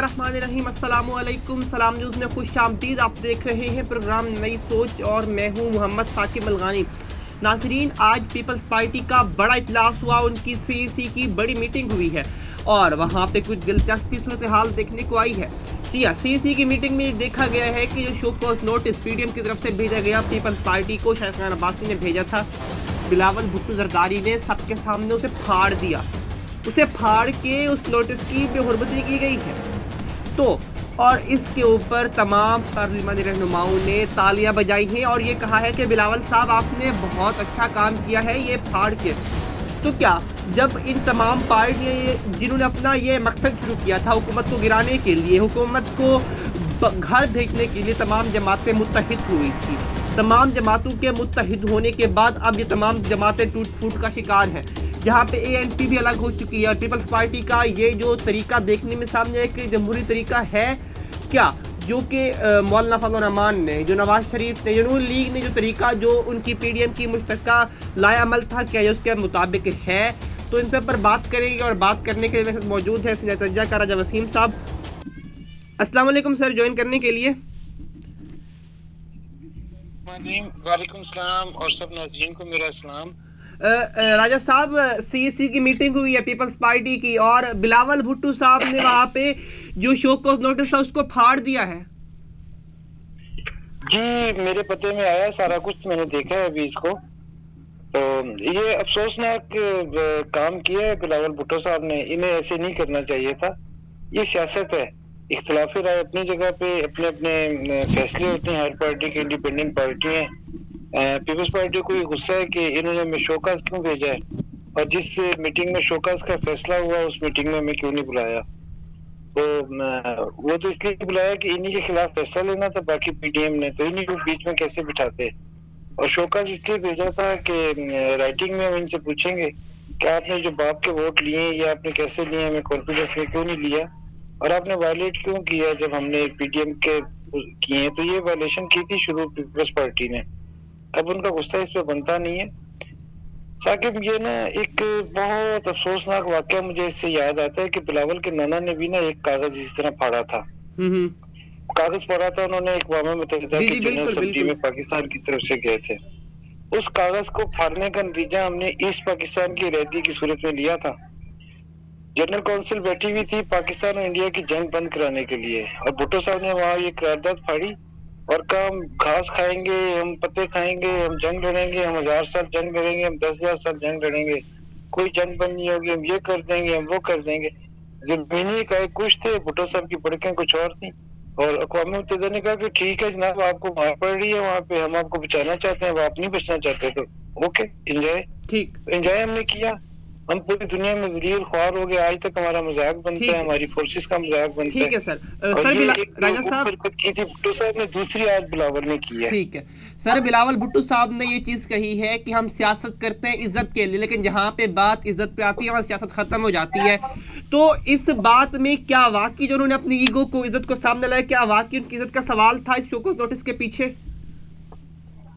बिस्मिल्लाहिर्रहमानिर्रहीम अस्सलामुअलैकुम। सलाम न्यूज़ में खुश आमदीद। आप देख रहे हैं प्रोग्राम नई सोच और मैं हूं मोहम्मद साकिब अलगानी। नाज़रीन, आज पीपल्स पार्टी का बड़ा इजलास हुआ, उनकी सीईसी की बड़ी मीटिंग हुई है और वहां पे कुछ दिलचस्पी सूरत हाल देखने को आई है। जी हाँ, सीईसी की मीटिंग में देखा गया है कि जो शो कॉज नोटिस पीडीएम की तरफ से भेजा गया पीपल्स पार्टी को, शायद खान अब्बासी ने भेजा था, बिलावल भुट्टो जरदारी ने सबके सामने उसे फाड़ दिया। उसे फाड़ के उस नोटिस की बेहुरमती की गई है। तो और इसके ऊपर तमाम पार्लिमानी रहनुमाओं ने तालियां बजाई हैं और ये कहा है कि बिलावल साहब आपने बहुत अच्छा काम किया है ये फाड़ के। तो क्या जब इन तमाम पार्टियां जिन्होंने अपना ये मकसद शुरू किया था हुकूमत को गिराने के लिए, हुकूमत को घर भेजने के लिए, तमाम जमातें मुत्तहिद हुई थी, तमाम जमातों के मुत्तहिद होने के बाद अब ये तमाम जमातें टूट फूट का शिकार हैं, जहाँ पे एएनपी भी अलग हो चुकी है और पीपल्स पार्टी का ये जो तरीका देखने में सामने एक जमहूरी तरीका है क्या, जो कि मौलाना फजल रहमान ने, जो नवाज शरीफ ने, यूनून लीग ने जो तरीका जो उनकी पीडीएम की मुश्तरका लायामल था, क्या ये उसके मुताबिक है? तो इन सब पर बात करेंगे और बात करने के लिए मौजूद है सीनियर तज्जा राजा वसीम साहब। अस्सलाम वालेकुम सर, ज्वाइन करने के लिए। वालेकुम सलाम और सब नाज़रीन को मेरा सलाम। राजा साहब, सीईसी की मीटिंग हुई है पीपल्स पार्टी की और बिलावल भुट्टो साहब ने वहाँ पे जो शो कॉज नोटिस था उसको फाड़ दिया है। जी, मेरे पते में आया सारा कुछ, मैंने देखा है अभी इसको। तो ये अफसोसनाक काम किया है बिलावल भुट्टो साहब ने, इन्हें ऐसे नहीं करना चाहिए था। ये सियासत है, इख्तिलाफी राय अपनी जगह पे, अपने अपने फैसले होते हैं, हर पार्टी की इंडिपेंडेंट पार्टी है। पीपल्स पार्टी को ये गुस्सा है कि इन्होंने हमें शोकाज क्यों भेजा है और जिस मीटिंग में शोकाज का फैसला हुआ उस मीटिंग में हमें क्यों नहीं बुलाया। तो वो तो इसलिए बुलाया कि इन्हीं के खिलाफ फैसला लेना था, बाकी पीडीएम ने, तो इन्हीं को बीच में कैसे बिठाते। और शोकाज इसलिए भेजा था कि राइटिंग में हम इनसे पूछेंगे कि आपने जो बाप के वोट लिए ये आपने कैसे लिए, हमें कॉन्फिडेंस में क्यों नहीं लिया और आपने वायलेट क्यों किया जब हमने पीडीएम के किए। तो ये वायलेशन की थी शुरू पीपल्स पार्टी ने। अब उनका गुस्सा इस पे बनता नहीं है। साकिब, ये ना एक बहुत अफसोसनाक वाकया मुझे इससे याद आता है कि बिलावल के नाना ने भी ना एक कागज इस तरह फाड़ा था। कागज पढ़ा था उन्होंने, अक़वाम मुत्तहिदा के जनरल असेंबली में पाकिस्तान की तरफ से गए थे। उस कागज को फाड़ने का नतीजा हमने ईस्ट पाकिस्तान की अलहदगी की सूरत में लिया था। जनरल काउंसिल बैठी हुई थी पाकिस्तान और इंडिया की जंग बंद कराने के लिए और भुट्टो साहब ने वहाँ ये करारदाद फाड़ी और कहा हम घास खाएंगे, हम पत्ते खाएंगे, हम जंग लड़ेंगे, हम 1000 साल जंग लड़ेंगे, हम 10,000 साल जंग लड़ेंगे, कोई जंग बंद नहीं होगी, हम ये कर देंगे, हम वो कर देंगे। जमीनी इकाई कुछ थे, भुट्टो साहब की पड़कें कुछ और थी और अक़वाम मुत्तहिदा ने कहा कि ठीक है जनाब, आपको मार पड़ रही है वहाँ पे, हम आपको बचाना चाहते हैं, वो आप नहीं बचना चाहते, तो ओके, एंजॉय। ठीक, एंजॉय हमने किया, हम पूरी दुनिया में जलील ख्वार हो गए। आज तक हमारा मजाक बनता है, हमारी फोर्सेस का मजाक बनता है। ठीक है सर। सर राजा साहब की थी भुट्टो साहब ने, दूसरी आज बिलावल ने की है। ठीक है सर, बिलावल भुट्टो साहब ने ये चीज कही है कि हम सियासत करते हैं इज्जत के लिए, लेकिन जहाँ पे बात इज्जत पे आती है वहाँ सियासत खत्म हो जाती है। तो इस बात में क्या वाकई जो उन्होंने अपनी ईगो को, इज्जत को सामने लाया, क्या वाकई उनकी इज्जत का सवाल था इस शो को नोटिस के पीछे?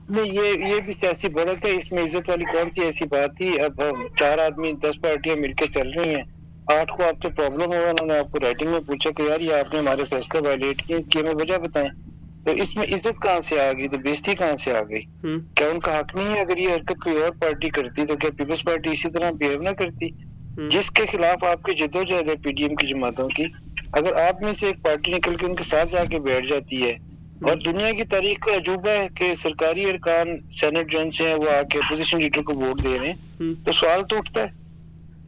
नहीं, ये भी सियासी बढ़त है, इसमें इज्जत वाली कौन सी ऐसी बात थी। अब 4 आदमी 10 पार्टियां मिलकर चल रही हैं, 8 को आपसे प्रॉब्लम होगा, उन्होंने आपको राइटिंग में पूछा कि यार ये आपने हमारे फैसले वायलेट किए, इसकी हमें वजह बताएं। तो इसमें इज्जत कहाँ से आ गई, तो बेइज्जती कहाँ से आ गई? क्या उनका हक नहीं है? अगर ये हरकत कोई और पार्टी करती तो क्या पीपल्स पार्टी इसी तरह बिहेव ना करती? जिसके खिलाफ आपकी जद्दोजहद है पीडीएम की जमातों की, अगर आप में से एक पार्टी निकल के उनके साथ जाके बैठ जाती है, और दुनिया की तारीख का अजूबा है कि सरकारी अरकान सेनेट जन से हैं वो आके अपोजिशन लीडर को वोट दे रहे हैं, तो सवाल तो उठता है।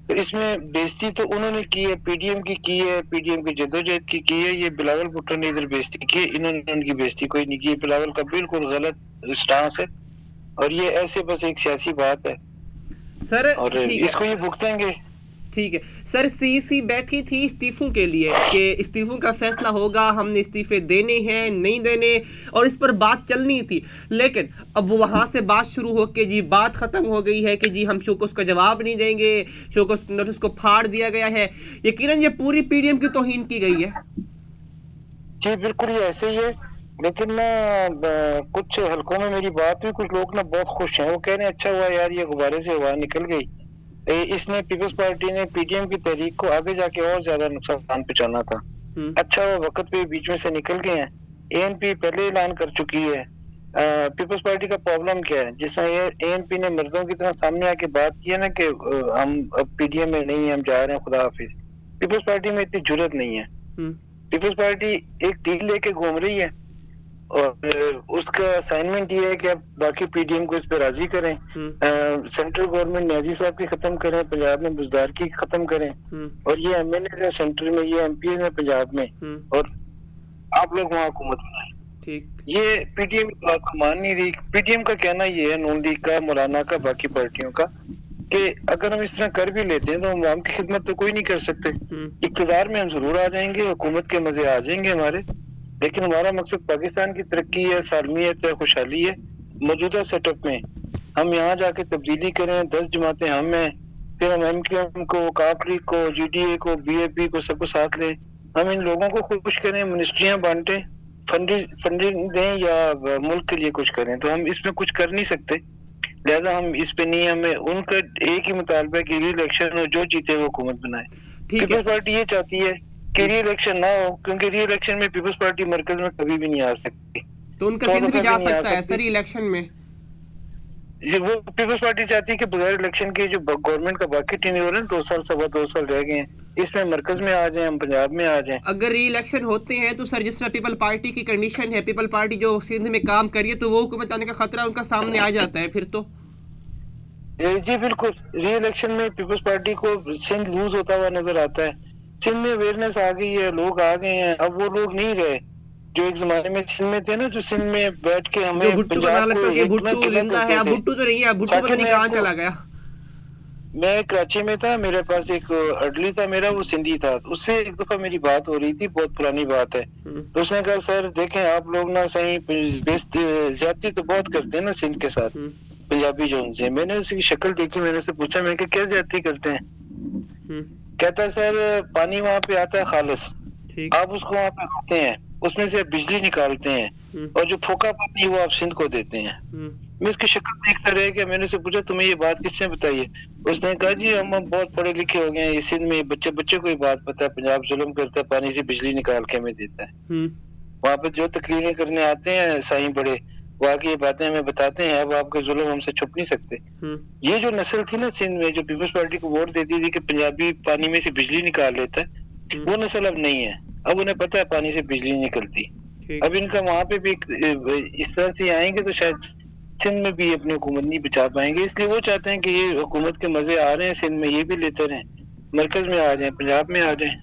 तो इसमें बेइज्जती तो उन्होंने की है, पीडीएम की है, पीडीएम की जद्दोजहद की है। ये बिलावल भुट्टो ने इधर बेइज्जती की है, इन्होंने उनकी बेइज्जती कोई नहीं की। बिलावल का बिल्कुल गलत स्टांस है और ये ऐसे बस एक सियासी बात है सर, और इसको ये भुगतेंगे। ठीक है सर, सीईसी बैठी थी इस्तीफों के लिए कि इस्तीफों का फैसला होगा, हमने इस्तीफे देने हैं नहीं देने, और इस पर बात चलनी थी। लेकिन अब वहाँ से बात शुरू हो के जी बात ख़त्म हो गई है कि जी हम शो को उसका जवाब नहीं देंगे, शो को नोटिस को फाड़ दिया गया है। यकीनन ये पूरी पीडीएम की तौहीन की गई है। जी बिल्कुल, ये ऐसे ही है। लेकिन ना कुछ हलकों में मेरी बात हुई, कुछ लोग ना बहुत खुश हैं, वो कह रहे हैं अच्छा हुआ यार ये गुब्बारे से हवा निकल गई, इसने पीपल्स पार्टी ने पीडीएम की तहरीक को आगे जाके और ज्यादा नुकसान पहुंचाना था। अच्छा वो वक्त पे बीच में से निकल गए हैं। एएनपी पहले ऐलान कर चुकी है। पीपल्स पार्टी का प्रॉब्लम क्या है, जिसमें एएनपी ने मर्दों की तरह सामने आके बात की है ना कि हम अब पीडीएम में नहीं, हम जा रहे हैं, खुदा हाफिज। पीपल्स पार्टी में इतनी जुर्रत नहीं है। पीपल्स पार्टी एक डील लेके घूम रही है और उसका असाइनमेंट ये है कि आप बाकी पीडीएम को इस पे राजी करें। सेंट्रल गवर्नमेंट न्याजी साहब की खत्म करें, पंजाब में बुजदार की खत्म करें, और ये एमएनए है सेंटर में, ये एमपी है पंजाब में, और आप लोग वहाँ हुकूमत बनाए। ठीक, ये पीडीएम की बात को मान नहीं रही। पीडीएम का कहना ये है, नून लीग का, मौलाना का, बाकी पार्टियों का, कि अगर हम इस तरह कर भी लेते हैं तो हम आवाम की खिदमत तो कोई नहीं कर सकते। इक़्तिदार में हम जरूर आ जाएंगे, हुकूमत के मजे आ जाएंगे हमारे, लेकिन हमारा मकसद पाकिस्तान की तरक्की है, सालमियत है, खुशहाली है। मौजूदा सेटअप में हम यहाँ जाके तब्दीली करें, 10 जमातें हम हैं, फिर हम एमक्यूएम को, वकाफ लीग को, जीडीए को, बीएपी को, सबको साथ लें, हम इन लोगों को खुश करें, मिनिस्ट्रियां बांटें, फंडिंग दें या मुल्क के लिए कुछ करें, तो हम इसमें कुछ कर नहीं सकते। लिहाजा हम इस पे नहीं, हमें उनका एक ही मुतालबा है कि री इलेक्शन हो, जो जीते वो हुकूमत बनाए। पीपल्स पार्टी ये चाहती है कि री इलेक्शन ना हो, क्योंकि री इलेक्शन में पीपल्स पार्टी मरकज में कभी भी नहीं आ सकती। तो उनका सिंध भी जा सकता है सर इलेक्शन में। वो पीपल्स पार्टी चाहती है कि बगैर इलेक्शन के जो गवर्नमेंट का बाकी टेन्योर है, 2 साल, 2.25 साल रह गए हैं, इसमें मरकज में आ जाए, हम पंजाब में आ जाए। अगर री इलेक्शन होते हैं तो सर जिस तरह पीपल पार्टी की कंडीशन है, पीपल पार्टी जो सिंध में काम करिए, तो वो हुकूमत आने का खतरा उनका सामने आ जाता है फिर तो। जी बिल्कुल, री इलेक्शन में पीपल्स पार्टी को सिंध लूज होता हुआ नजर आता है। सिंध में अवेयरनेस आ गई है, लोग आ गए हैं, अब वो लोग नहीं रहे जो एक जमाने में सिंध में थे ना, जो सिंध में बैठ के हमें भुट्टू का लगता है कि भुट्टू जिंदा है, भुट्टू तो नहीं है, भुट्टू पता नहीं कहाँ चला गया। मैं कराची में था, मेरे पास एक अडली था मेरा, वो सिंधी था, उससे एक दफा मेरी बात हो रही थी, बहुत पुरानी बात है। तो उसने कहा सर देखें आप लोग ना सही ज्यादती तो बहुत करते हैं ना सिंध के साथ, पंजाबी जो उनसे। मैंने उसकी शक्ल देखी, मैंने उससे पूछा, मैं क्या ज्यादती करते हैं? कहता है सर पानी वहाँ पे आता है खालिस, आप उसको वहाँ पे रखते हैं, उसमें से बिजली निकालते हैं, और जो फोका पानी वो आप सिंध को देते हैं। मैं उसकी शक्ल देखता रह गया, मैंने उसे पूछा तुम्हें ये बात किसने बताई है? उसने कहा जी हम बहुत पढ़े लिखे हो गए हैं, सिंध में बच्चे को ही बात पता है, पंजाब जुल्म करता है, पानी से बिजली निकाल के हमें देता है। वहाँ पे जो तकरीरें करने आते हैं साईं बड़े, वहाँ की ये बातें हमें बताते हैं, अब आपके जुल्म हमसे छुप नहीं सकते। ये जो नस्ल थी ना सिंध में, जो पीपल्स पार्टी को वोट देती थी कि पंजाबी पानी में से बिजली निकाल लेता है, वो नस्ल अब नहीं है। अब उन्हें पता है पानी से बिजली निकलती। अब इनका वहाँ पे भी इस तरह से आएंगे तो शायद सिंध में भी अपनी हुकूमत नहीं बचा पाएंगे, इसलिए वो चाहते हैं कि ये हुकूमत के मजे आ रहे हैं सिंध में, ये भी लेते रहें, मरकज में आ जाएं, पंजाब में आ जाएं।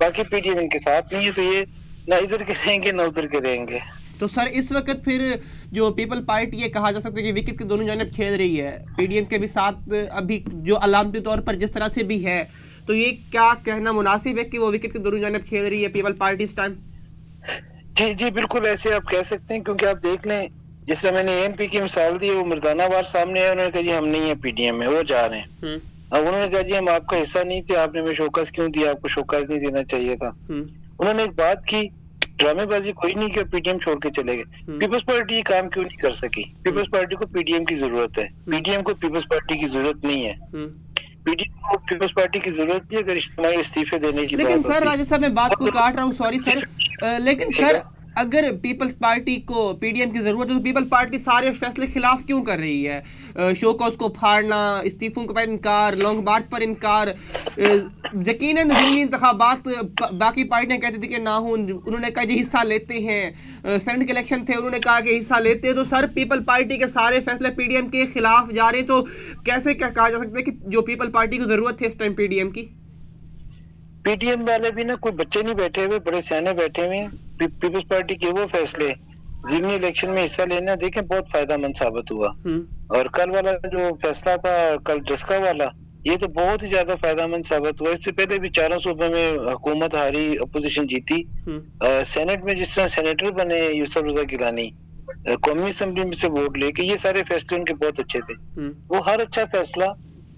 बाकी पीडीएम इनके साथ नहीं है, तो ये ना इधर के रहेंगे ना उधर के रहेंगे। तो सर इस वक्त फिर जो पीपल पार्टी ये कहा जा सकता है कि विकेट के दोनों जानिब खेल रही है, पीडीएम के भी साथ अभी जो अलामती तौर पर जिस तरह से भी है, तो ये क्या कहना मुनासिब है कि वो विकेट के दोनों जानिब खेल रही है पीपल पार्टी इस टाइम? जी बिल्कुल ऐसे आप कह सकते हैं, क्योंकि आप देख लें जिस तरह मैंने एमपी की मिसाल दी, वो मर्दाना वार सामने आया, उन्होंने कहा जी हम नहीं है पीडीएम में, वो जा रहे हैं। अब उन्होंने कहा जी हम आपका हिस्सा नहीं थे, आपने हमें शोकस क्यों दिया, आपको शोकस नहीं देना चाहिए था। उन्होंने एक बात की, ड्रामेबाजी कोई नहीं किया, पीडीएम छोड़ के चले गए। पीपल्स पार्टी ये काम क्यों नहीं कर सकी? पीपल्स पार्टी को पीडीएम की जरूरत है, पीडीएम को पीपल्स पार्टी की जरूरत नहीं है। पीडीएम को पीपल्स पार्टी की जरूरत नहीं अगर इज्तिमाई इस्तीफे देने की। लेकिन सर राजेश साहब मैं बात को काट रहा हूँ, सॉरी सर, लेकिन सर अगर पीपल्स पार्टी को पीडीएम की जरूरत है तो पीपल पार्टी सारे फैसले खिलाफ क्यों कर रही है? शोकॉस को फाड़ना, इस्तीफों पर इनकार, लॉन्ग मार्च पर इनकार, यकीनन ज़िमनी इंतखाबात बाकी पार्टियां कहती थी कि ना हो, उन्होंने कहा जी हिस्सा लेते हैं, सेनेट के इलेक्शन थे, उन्होंने कहा कि हिस्सा लेते हैं, तो सर पीपल पार्टी के सारे फैसले पीडीएम के खिलाफ जा रहे हैं, तो कैसे क्या कहा जा सकता है कि जो पीपल पार्टी को जरूरत है इस टाइम पीडीएम की? पीडीएम वाले भी ना कोई बच्चे नहीं बैठे हुए, बड़े सियाने बैठे हुए हैं। पीपल्स पार्टी के वो फैसले ज़िमनी इलेक्शन में हिस्सा लेना देखें बहुत फायदेमंद साबित हुआ, और कल वाला जो फैसला था, कल जस्का वाला, ये तो बहुत ही ज्यादा फायदेमंद साबित हुआ। इससे पहले भी 4 सूबे में हुकूमत हारी, अपोजिशन जीती। सेनेट में जिस तरह सेनेटर बने यूसुफ रजा गिलानी, कौमी असेंबली में से वोट लेके, ये सारे फैसले उनके बहुत अच्छे थे। वो हर अच्छा फैसला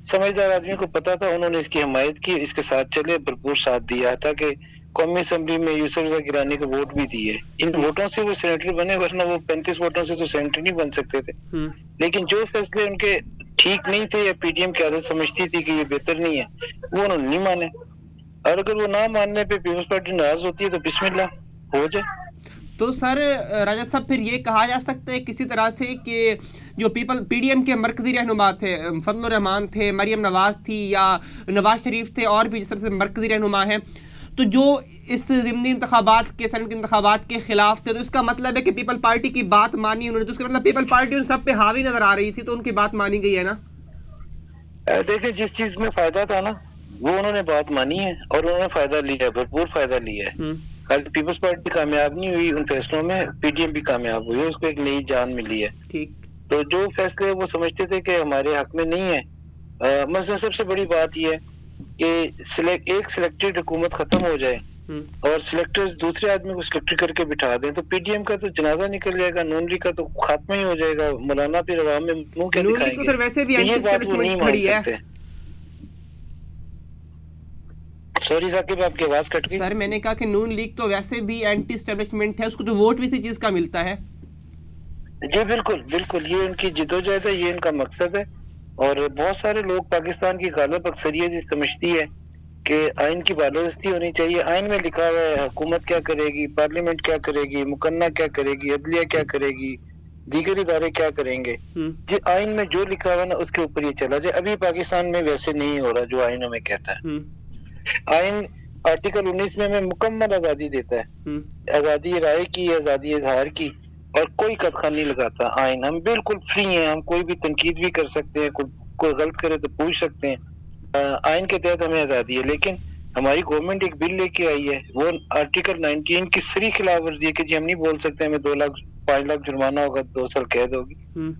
समझदार आदमी को पता था, उन्होंने इसकी हिमायत की, इसके साथ चले, भरपूर साथ दिया, ताकि कौमी असेंबली में यूसुफ रजा गिलानी को वोट भी दिए। इन वोटों से वो सेनेटर बने, वरना वो 35 वोटों से तो सेनेटर नहीं बन सकते थे। लेकिन जो फैसले उनके ठीक नहीं थे या पीडीएम की आदत समझती थी कि ये बेहतर नहीं है, वो उन्होंने नहीं माने। और अगर वो ना मानने पे पीपल्स पार्टी नाराज होती है तो बिस्मिल्लाह, हो जाए। तो सर राजा साहब, फिर ये कहा जा सकता है किसी तरह से कि जो पीडीएम के मरकजी रहनुमा थे, फजल रहमान थे, मरियम नवाज थी या नवाज शरीफ थे, और भी जिस तरह से मरकजी रहनुमा हैं, तो जो इस ज़िमनी इंतखाबात के सेनेट के इंतखाबात के खिलाफ थे, तो इसका मतलब है कि पीपल पार्टी की बात मानी उन्होंने, तो उसका मतलब पीपल पार्टी उन सब पे हावी नजर आ रही थी, तो उनकी बात मानी गई है ना। देखिए, जिस चीज में फायदा था ना वो उन्होंने बात मानी है और उन्होंने फायदा लिया है, भरपूर फायदा लिया है। कल पीपल्स पार्टी कामयाब नहीं हुई उन फैसलों में, पीडीएम भी कामयाब हुई है, उसको एक नई जान मिली है। ठीक। तो जो फैसले वो समझते थे कि हमारे हक में नहीं है, मसलन सबसे बड़ी बात यह है कि एक सिलेक्टेड हुकूमत खत्म हो जाए और सिलेक्टर्स दूसरे आदमी को सिलेक्ट करके बिठा दें, तो पीडीएम का तो जनाजा निकल जाएगा, नून लीग का तो खात्मा ही हो जाएगा। मौलाना फिर अवाम में मुंह क्या दिखाएंगे? तो सर वैसे भी तो ये एंटी बात वो नहीं एस्टेब्लिशमेंट मान खड़ी है। सकते। सॉरी साकिब, आपकी आवाज कट गई। सर मैंने कहा कि नून लीग तो वैसे भी एंटी एस्टेब्लिशमेंट है, उसको तो वोट भी इसी चीज का मिलता है। जी बिल्कुल बिल्कुल, ये उनकी जिद्दोजहद है, ये इनका मकसद है। और बहुत सारे लोग पाकिस्तान की गालिब अक्सरियत ये समझती है कि आइन की बालादस्ती होनी चाहिए। आइन में लिखा हुआ है हुकूमत क्या करेगी, पार्लियामेंट क्या करेगी, मुकन्ना क्या करेगी, अदलिया क्या करेगी, दीगर इदारे क्या करेंगे। जी आइन में जो लिखा हुआ ना उसके ऊपर ये चला जाए। अभी पाकिस्तान में वैसे नहीं हो रहा जो आइन हमें कहता है। आइन आर्टिकल 19 में हमें मुकम्मल आजादी देता है, आजादी राय की, आजादी इजहार की, और कोई कदखा नहीं लगाता आइन। हम बिल्कुल फ्री हैं, हम कोई भी तनकीद भी कर सकते हैं, कोई गलत करे तो पूछ सकते हैं। आइन के तहत हमें आजादी है। लेकिन हमारी गवर्नमेंट एक बिल लेके आई है, वो आर्टिकल 19 की सरी खिलाफ वर्जी है कि जी हम नहीं बोल सकते, हमें 2 लाख 5 लाख जुर्माना होगा, 2 साल कैद होगी।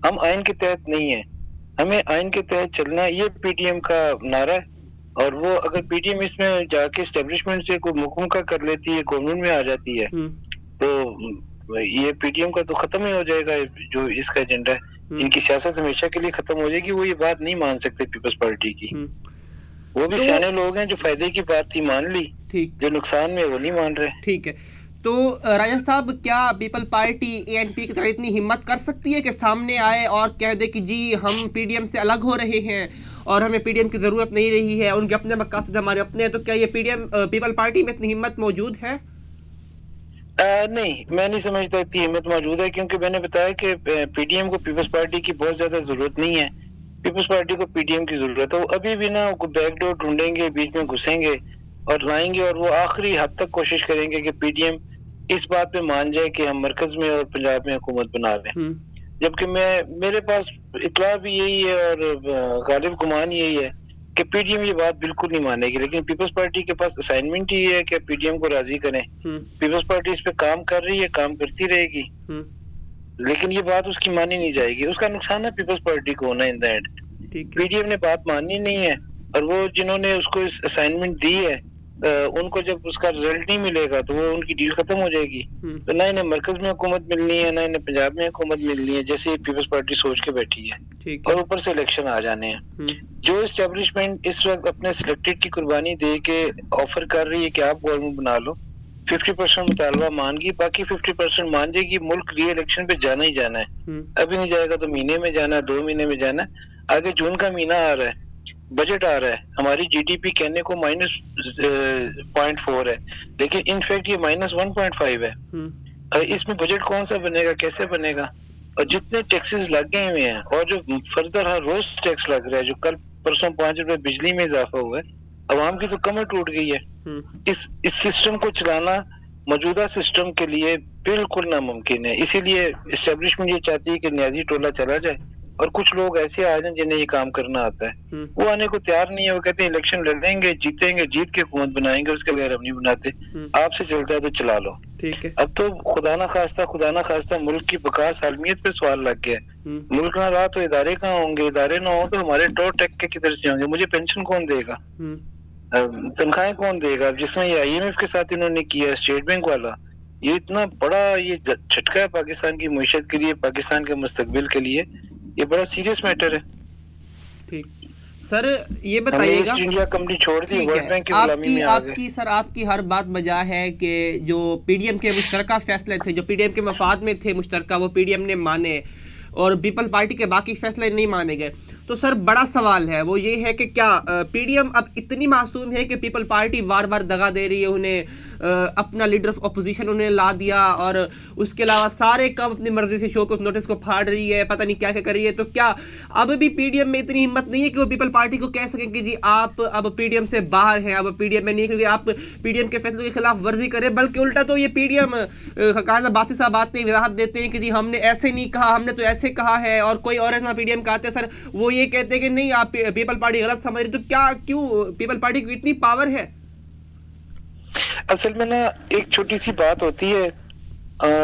हम आइन के तहत नहीं है, हमें आइन के तहत चलना है। ये पीटीएम का नारा है। और वो अगर पीटीएम इसमें जाके एस्टेब्लिशमेंट से कोई मुकम्मल कर लेती है, गवर्नमेंट में आ जाती है, तो ये पीटीएम का तो खत्म ही हो जाएगा। जो इसका एजेंडा है, इनकी सियासत हमेशा के लिए खत्म हो जाएगी। वो ये बात नहीं मान सकते पीपल्स पार्टी की। वो भी सियाने लोग हैं जो फायदे की बात थी मान ली, जो नुकसान में वो नहीं मान रहे। ठीक है। तो राजा साहब, क्या पीपल पार्टी एएनपी की तरह इतनी हिम्मत कर सकती है कि सामने आए और कह दे कि जी हम पीडीएम से अलग हो रहे हैं और हमें पीडीएम की जरूरत नहीं रही है, उनके अपने मकासद हमारे अपने हैं? तो क्या ये पीपल पार्टी में इतनी हिम्मत मौजूद है? नहीं, मैं नहीं समझता इतनी हिम्मत मौजूद है, क्योंकि मैंने बताया कि पीडीएम को पीपल्स पार्टी की बहुत ज्यादा जरूरत नहीं है। पीपल्स पार्टी को पीडीएम की जरूरत है। वो अभी भी ना बैकडोर ढूंढेंगे, बीच में घुसेंगे और लाएंगे, और वो आखिरी हद तक कोशिश करेंगे कि पीडीएम इस बात पे मान जाए कि हम मरकज में और पंजाब में हुकूमत बना रहे हैं। जबकि मेरे पास इतला भी यही है और गालिब गुमान यही है कि पीडीएम ये बात बिल्कुल नहीं मानेगी। लेकिन पीपल्स पार्टी के पास असाइनमेंट ही है कि पीडीएम को राजी करें। पीपल्स पार्टी इस पे काम कर रही है, काम करती रहेगी, लेकिन ये बात उसकी मानी नहीं जाएगी। उसका नुकसान है पीपल्स पार्टी को होना इन द एंड। पीडीएम ने बात माननी नहीं है, और वो जिन्होंने उसको असाइनमेंट दी है उनको जब उसका रिजल्ट नहीं मिलेगा तो वो उनकी डील खत्म हो जाएगी। तो ना इन्हें मरकज में हुकूमत मिलनी है, ना इन्हें पंजाब में हुकूमत मिलनी है, जैसे पीपल्स पार्टी सोच के बैठी है। और ऊपर से इलेक्शन आ जाने हैं। जो एस्टेब्लिशमेंट इस वक्त अपने सिलेक्टेड की कुर्बानी दे के ऑफर कर रही है कि आप गवर्नमेंट बना लो, 50% मुतालबा मान गई, बाकी 50% मान जाएगी। मुल्क री इलेक्शन पे जाना ही जाना है। अभी नहीं जाएगा तो महीने में जाना है, 2 महीने में जाना है। आगे जून का महीना आ रहा है, बजट आ रहा है, हमारी जीडीपी कहने को -0.4 है, लेकिन इनफैक्ट ये -1.5 है। इसमें बजट कौन सा बनेगा, कैसे बनेगा? और जितने टैक्सेस लग गए हुए हैं और जो फर्दर हर रोज टैक्स लग रहा है, जो कल परसों 5 रुपए बिजली में इजाफा हुआ है, अवाम की तो कमर टूट गई है। इस सिस्टम को चलाना मौजूदा सिस्टम के लिए बिल्कुल नामुमकिन है। इसीलिए एस्टेब्लिशमेंट ये चाहती है कि न्याजी टोला चला जाए और कुछ लोग ऐसे आ जाएं जिन्हें ये काम करना आता है। वो आने को तैयार नहीं है। वो कहते हैं इलेक्शन लड़ेंगे, जीतेंगे, जीत के हुकूमत बनाएंगे, उसके बगैर हम नहीं बनाते। आपसे चलता है तो चला लो। ठीक है। अब तो खुदा ना खास्ता मुल्क की बका सालमियत पे सवाल लग गया। मुल्क ना रहा तो इदारे कहाँ होंगे, इदारे ना हो तो हमारे टोर टैक के किधर से होंगे, मुझे पेंशन कौन देगा, तनख्वाहें कौन देगा? जिसमें ये IMF के साथ इन्होंने किया, स्टेट बैंक वाला, ये इतना बड़ा ये झटका है पाकिस्तान की मुईशत के लिए, पाकिस्तान के मुस्तकबिल के लिए। ये बड़ा सीरियस मैटर है। ठीक सर, ये बताइएगा, इंडिया कंपनी छोड़ दी, वर्ल्ड बैंक की गुलामी में आ गए। सर आपकी हर बात बजा है कि जो पीडीएम के मुश्तरका फैसले थे, जो पीडीएम के मफाद में थे मुश्तरका, वो पीडीएम ने माने, और पीपल पार्टी के बाकी फैसले नहीं माने गए। तो सर बड़ा सवाल है वो ये है कि क्या पीडीएम अब इतनी मासूम है कि पीपल पार्टी बार बार दगा दे रही है उन्हें, अपना लीडर ऑफ अपोजिशन उन्हें ला दिया, और उसके अलावा सारे काम अपनी मर्जी से शोकॉज नोटिस को फाड़ रही है, पता नहीं क्या क्या कर रही है। तो क्या अब भी पीडीएम में इतनी हिम्मत नहीं है कि वो पीपल पार्टी को कह सकें कि जी आप अब पीडीएम से बाहर हैं, अब पीडीएम में नहीं, क्योंकि आप पीडीएम के फैसलों के खिलाफ वर्जी करें, बल्कि उल्टा तो ये पीडीएम खान बासी साहब आते हैं, वजाहत देते हैं कि जी हमने ऐसे नहीं कहा, हमने तो ऐसे कहा है, और कोई और ना पीडीएम का आते हैं सर वो ये कहते हैं कि नहीं आप पीपल पार्टी गलत समझ रही। तो क्या क्यों पीपल पार्टी की इतनी पावर है? असल में ना एक छोटी सी बात होती है,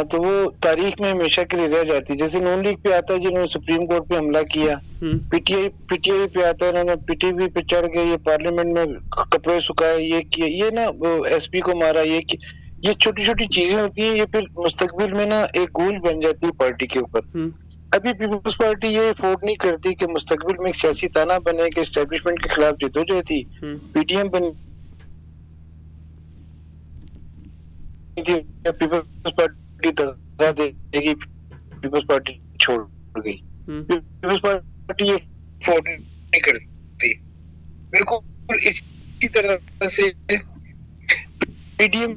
तो वो तारीख में हमेशा के लिए रह जाती है। जैसे नून लीग पे आता है जिन्होंने सुप्रीम कोर्ट पे हमला किया, पीटीआई पे आता है इन्होंने पीटीवी पे चढ़ गए, ये पार्लियामेंट में कपड़े सुखाए, ये किया, ये ना एसपी को मारा, ये छोटी छोटी चीजें होती हैं, ये फिर मुस्तकबिल में ना एक गूंज बन जाती है पार्टी के ऊपर। अभी पीपल्स पार्टी ये अफोर्ड नहीं करती कि मुस्तकबिल में एक सियासी ताना बने कि एस्टेब्लिशमेंट के खिलाफ जद्दोजहद थी, पीटीएम बन पीपल्स पार्टी दगा देगी, पीपल्स पार्टी छोड़ गई, पीपल्स पार्टी ये अफोर्ड नहीं करती। बिल्कुल इसी तरह से पीडीएम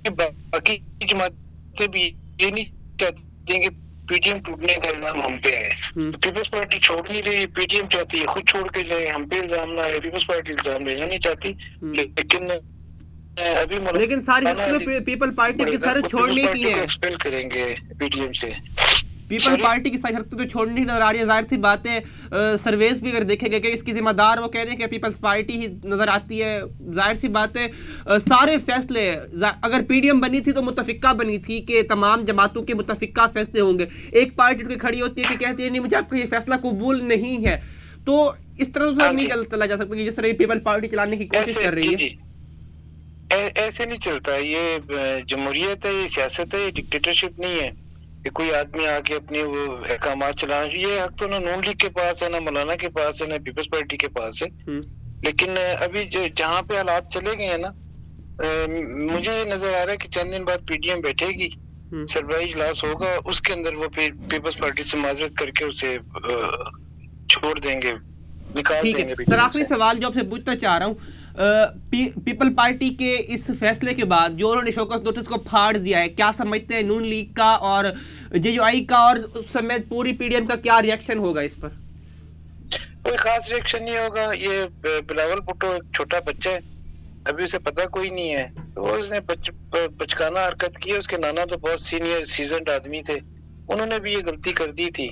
की बाकी जमातें भी ये नहीं चाहती कि पीडीएम टूटने का इल्जाम हम पे आए। पीपल्स पार्टी छोड़ नहीं रही, पीडीएम चाहती है खुद छोड़ के जाए, हम पे इल्जाम ना आए। पीपल्स पार्टी इल्जाम लेना नहीं चाहती, लेकिन सारी हरकतें पीपल पार्टी की सर छोड़ने की है, एक्सपेल करेंगे पीडीएम से। पीपल पार्टी की सारी हरकतें तो छोड़नी नजर आ रही है। जाहिर सी बात है, सर्वेस भी अगर देखेंगे कि इसकी जिम्मेदार वो कह रहे हैं कि पीपल्स पार्टी ही नजर आती है। जाहिर सी बात है, सारे फैसले अगर पीडीएम बनी थी तो मुतफिका बनी थी कि तमाम जमातों के मुतफिका फैसले होंगे। एक पार्टी उठ खड़ी होती है कि कहती है नहीं मुझे आपका ये फैसला कबूल नहीं है। तो इस तरह से नहीं चला जा सकता कि जिस तरह पीपल पार्टी चलाने की कोशिश कर रही है। ऐसे नहीं चलता, ये जमहूरियत है, ये सियासत है, ये डिक्टेटरशिप नहीं है कि कोई आदमी आके अपने वो अहकामात चलाना। ये हक तो ना नून लीग के पास है, ना मौलाना के पास है, ना पीपल्स पार्टी के पास है। लेकिन अभी जहाँ पे हालात चले गए हैं ना, मुझे नजर आ रहा है कि चंद दिन बाद पीडीएम बैठेगी, सरबराही इजलास होगा, उसके अंदर वो पीपल्स पार्टी से माजरत करके उसे छोड़ देंगे, निकाल देंगे। सर आखिरी सवाल जो आपसे पूछना चाह रहा हूँ, पीपल पार्टी के इस फैसले के बाद जो उन्होंने शोकॉज नोटिस को फाड़ दिया है, क्या समझते हैं नून लीग का और जेयूआई का और उस समय पूरी पीडीएम का क्या रिएक्शन होगा इस पर? कोई खास रिएक्शन नहीं होगा। ये बिलावल भुट्टो एक छोटा बच्चा है, अभी उसे पता कोई नहीं है, तो उसने बचकाना हरकत की है। उसके नाना तो बहुत सीनियर सीजन्ड आदमी थे, उन्होंने भी ये गलती कर दी थी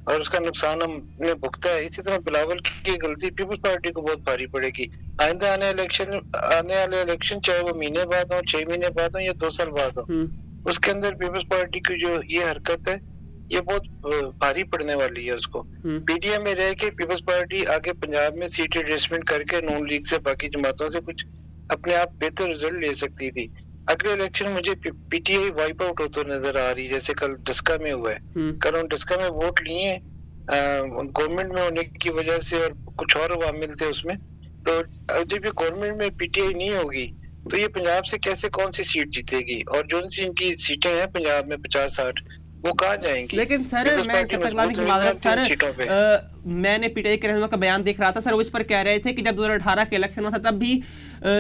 और उसका नुकसान हमने भुगता है। इसी तरह बिलावल की गलती पीपल्स पार्टी को बहुत भारी पड़ेगी। आइंदा आने वाले इलेक्शन चाहे वो महीने बाद हो, 6 महीने बाद हो या 2 साल बाद हो, उसके अंदर पीपल्स पार्टी की जो ये हरकत है ये बहुत भारी पड़ने वाली है उसको। पीडीएम में रह के पीपल्स पार्टी आगे पंजाब में सीट एडजस्टमेंट करके नून लीग से बाकी जमातों से कुछ अपने आप बेहतर रिजल्ट ले सकती थी। अगले इलेक्शन मुझे पीटीआई वाइप आउट होते नजर आ रही है, जैसे कल डस्का में हुआ है। कल उन डस्का में वोट लिए गवर्नमेंट में होने की वजह से और कुछ और अवामिल थे उसमें। तो जब भी गवर्नमेंट में पीटीआई नहीं होगी तो ये पंजाब से कैसे कौन सी सीट जीतेगी, और जो इनकी सीटें हैं पंजाब में 50-60 वो कहाँ जाएंगी? लेकिन सर मैंने पीटीआई के रहनुमा का बयान देख रहा था सर, वो इस पर कह रहे थे कि जब 2018 के इलेक्शन हुआ था तब भी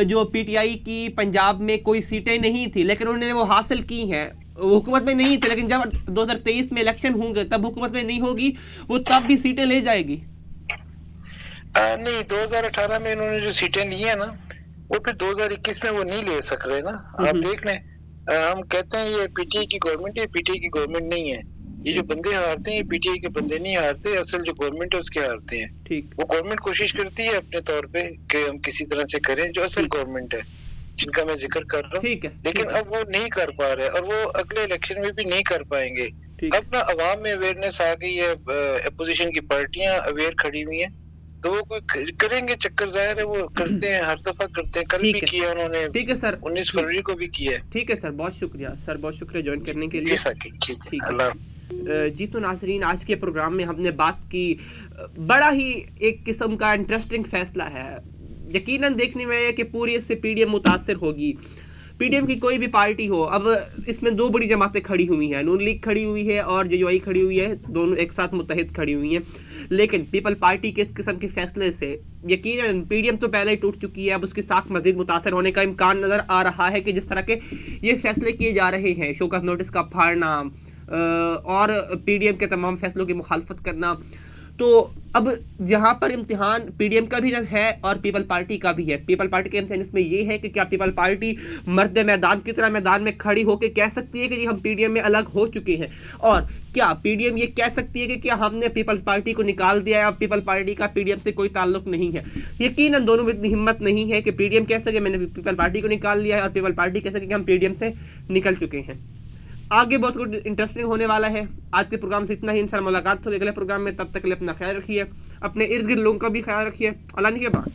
जो पीटीआई की पंजाब में कोई सीटें नहीं थी, लेकिन उन्होंने वो हासिल की हैं। वो हुकूमत में नहीं थे, लेकिन जब 2023 में इलेक्शन होंगे तब हुकूमत में नहीं होगी, वो तब भी सीटें ले जाएगी। नहीं, 2018 में इन्होंने जो सीटें ली है ना वो फिर 2021 में वो नहीं ले सक रहे ना। आप देख लें, हम कहते हैं ये पीटीआई की गवर्नमेंट है, पीटीआई की गवर्नमेंट नहीं है। ये जो बंदे हारते हैं पीटीआई के बंदे नहीं हारते, असल जो गवर्नमेंट है उसके हारते हैं। ठीक, वो गवर्नमेंट कोशिश करती है अपने तौर पे कि हम किसी तरह से करें जो असल गवर्नमेंट है जिनका मैं जिक्र कर रहा हूँ, लेकिन अब वो नहीं कर पा रहे और वो अगले इलेक्शन में भी नहीं कर पाएंगे। अब ना अवाम में अवेयरनेस आ गई है, अपोजिशन की पार्टियां अवेयर खड़ी हुई हैं, तो वो कोई करेंगे चक्कर, जाहिर है वो करते हैं, हर दफा करते हैं। कल भी किया उन्होंने। ठीक है सर, 19 फरवरी को भी किया है। ठीक है सर, बहुत शुक्रिया सर, बहुत शुक्रिया ज्वाइन करने के लिए। ठीक है जी। तो नाज़रीन, आज के प्रोग्राम में हमने बात की, बड़ा ही एक किस्म का इंटरेस्टिंग फैसला है। यकीनन देखने में है कि पूरी इससे पीडीएम मुतासर होगी। पीडीएम की कोई भी पार्टी हो, अब इसमें दो बड़ी जमातें खड़ी हुई हैं, नून लीग खड़ी हुई है और जेयूआई खड़ी हुई है, दोनों एक साथ मुत्तहिद खड़ी हुई हैं। लेकिन पीपल पार्टी के इस किस्म के फैसले से यकीनन पीडीएम तो पहले ही टूट चुकी है, अब उसकी साख मज़ीद मुतासर होने का इम्कान नज़र आ रहा है कि जिस तरह के ये फैसले किए जा रहे हैं, शोकत नोटिस का फाड़ना और पीडीएम के तमाम फैसलों की मुखालफत करना, तो अब जहाँ पर इम्तिहान पीडीएम का भी है और पीपल पार्टी का भी है। पीपल पार्टी के सेंस में ये है कि क्या पीपल पार्टी मर्द मैदान की तरह मैदान में खड़ी होकर कह सकती है कि जी हम पीडीएम में अलग हो चुके हैं, और क्या पीडीएम ये कह सकती है कि क्या हमने पीपल्स पार्टी को निकाल दिया है, अब पीपल पार्टी का पीडीएम से कोई ताल्लुक नहीं है। यकीनन दोनों में इतनी हिम्मत नहीं है कि पीडीएम कह सके मैंने पीपल पार्टी को निकाल लिया है और पीपल पार्टी कह सके कि हम पीडीएम से निकल चुके हैं। आगे बहुत कुछ इंटरेस्टिंग होने वाला है। आज के प्रोग्राम से इतना ही, इंशाल्लाह मुलाकात होगी अगले प्रोग्राम में। तब तक के लिए अपना ख्याल रखिए, अपने इर्द गिर्द लोगों का भी ख्याल रखिए। अल्लाह के बाद।